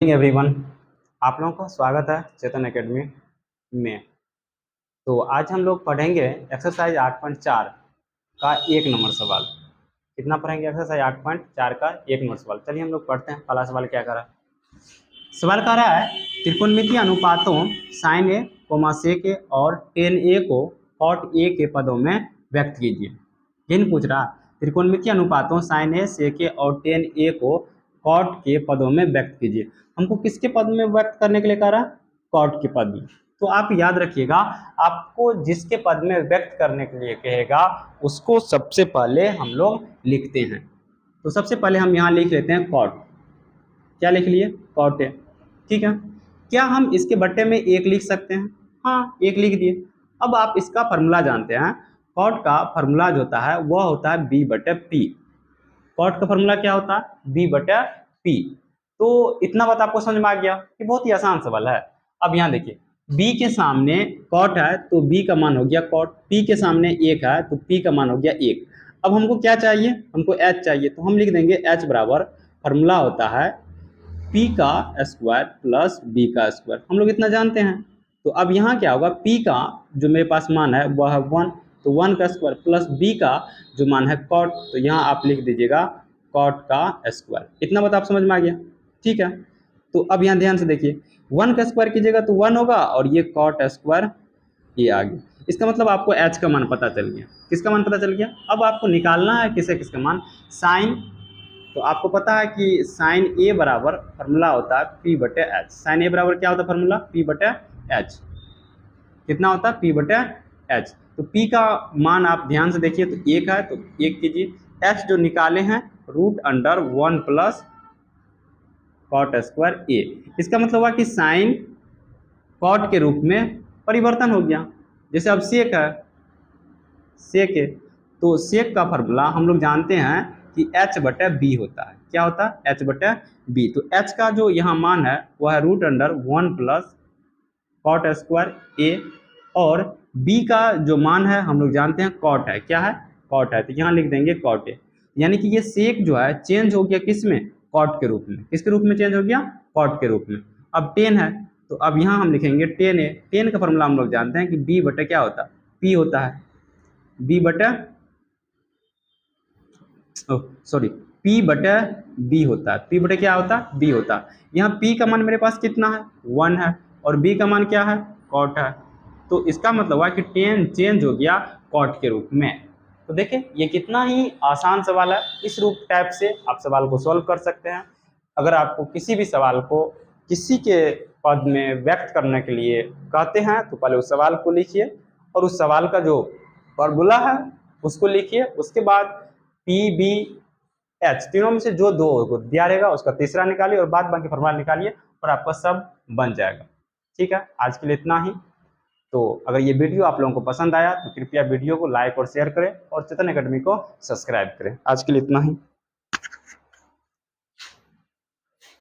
Everyone, आप लोगों का स्वागत है चेतन एकेडमी में। तो आज हम लोग पढ़ेंगे एक्सरसाइज 8.4 का 1 नंबर सवाल। कितना पढ़ेंगे? एक्सरसाइज 8.4 का 1 नंबर सवाल। चलिए हम लोग पढ़ते हैं। पहला सवाल क्या करा? सवाल कह रहा है त्रिकोणमितीय अनुपातों sin a, sec a और tan a को cot a के पदों में व्यक्त कीजिए। यही पूछ रहा, त्रिकोणमितीय अनुपातों sin a, sec a और tan a को cot के पदों में व्यक्त कीजिए। हमको किसके पद में व्यक्त करने के लिए कह रहा? cot के पद में। तो आप याद रखिएगा, आपको जिसके पद में व्यक्त करने के लिए कहेगा उसको सबसे पहले हम लोग लिखते हैं। तो सबसे पहले हम यहाँ लिख लेते हैं cot। क्या लिख लिए? cot a। ठीक है। क्या हम इसके बट्टे में 1 लिख सकते हैं? हाँ, 1 लिख दिए। अब आप इसका फार्मूला जानते हैं। कॉट का फार्मूला जो होता है वह होता है b बटे p। कॉट का फार्मूला क्या होता है? b बटे p। तो इतना बात आपको समझ में आ गया कि बहुत ही आसान सवाल है। अब यहाँ देखिए, b के सामने कॉट है तो b का मान हो गया कॉट, p के सामने 1 है तो p का मान हो गया 1। अब हमको क्या चाहिए? हमको h चाहिए, तो हम लिख देंगे h बराबर, फार्मूला होता है p का स्क्वायर प्लस b का स्क्वायर। हम लोग इतना जानते हैं। तो अब यहाँ क्या होगा? p का जो मेरे पास मान है वह है 1, तो 1 का स्क्वायर प्लस b का जो मान है cot, तो यहाँ आप लिख दीजिएगा cot का स्क्वायर। इतना बात आप समझ में आ गया? ठीक है। तो अब यहाँ ध्यान से देखिए, 1 का स्क्वायर कीजिएगा तो 1 होगा और ये cot स्क्वायर ये आ गया। इसका मतलब आपको h का मान पता चल गया। किसका मान पता चल गया? अब आपको निकालना है किसका मान? साइन। तो आपको पता है कि साइन ए बराबर फार्मूला होता है p बटे एच। साइन ए बराबर क्या होता है फार्मूला? p बटे एच। कितना होता है? p बटे एच। तो p का मान आप ध्यान से देखिए, तो 1 है तो 1 कीजिए। h जो निकाले हैं √1 प्लस कॉट स्क्वायर ए। इसका मतलब हुआ कि साइन कॉट के रूप में परिवर्तन हो गया। जैसे अब सेक है, सेक है तो सेक का फार्मूला हम लोग जानते हैं कि h बटे बी होता है। क्या होता है? h बटे बी। तो h का जो यहाँ मान है वह है √1 प्लस कॉट स्क्वायर ए, और b का जो मान है हम लोग जानते हैं कॉट है। क्या है? कॉट है। तो यहाँ लिख देंगे कॉट ए। यानी कि ये सेक जो है चेंज हो गया किस में? कॉट के रूप में। किसके रूप में चेंज हो गया? कॉट के रूप में। अब टेन है तो अब यहाँ हम लिखेंगे टेन ए। टेन का फॉर्मूला हम लोग जानते हैं कि b बटे क्या होता है? p होता है। b बटे सॉरी p बटे b होता है। p बटे क्या होता है? b होता है। यहाँ p का मान मेरे पास कितना है? 1 है और b का मान क्या है? कॉट है। तो इसका मतलब हुआ कि टेन चेंज हो गया कॉट के रूप में। तो देखिए ये कितना ही आसान सवाल है। इस रूप टाइप से आप सवाल को सॉल्व कर सकते हैं। अगर आपको किसी भी सवाल को किसी के पद में व्यक्त करने के लिए कहते हैं तो पहले उस सवाल को लिखिए और उस सवाल का जो फॉर्मूला है उसको लिखिए। उसके बाद पी बी एच तीनों में से जो दो दिया रहेगा उसका तीसरा निकालिए और बाद बाकी फॉर्मूला निकालिए और आपका सब बन जाएगा। ठीक है, आज के लिए इतना ही। तो अगर ये वीडियो आप लोगों को पसंद आया तो कृपया वीडियो को लाइक और शेयर करें और चेतन एकेडमी को सब्सक्राइब करें। आज के लिए इतना ही।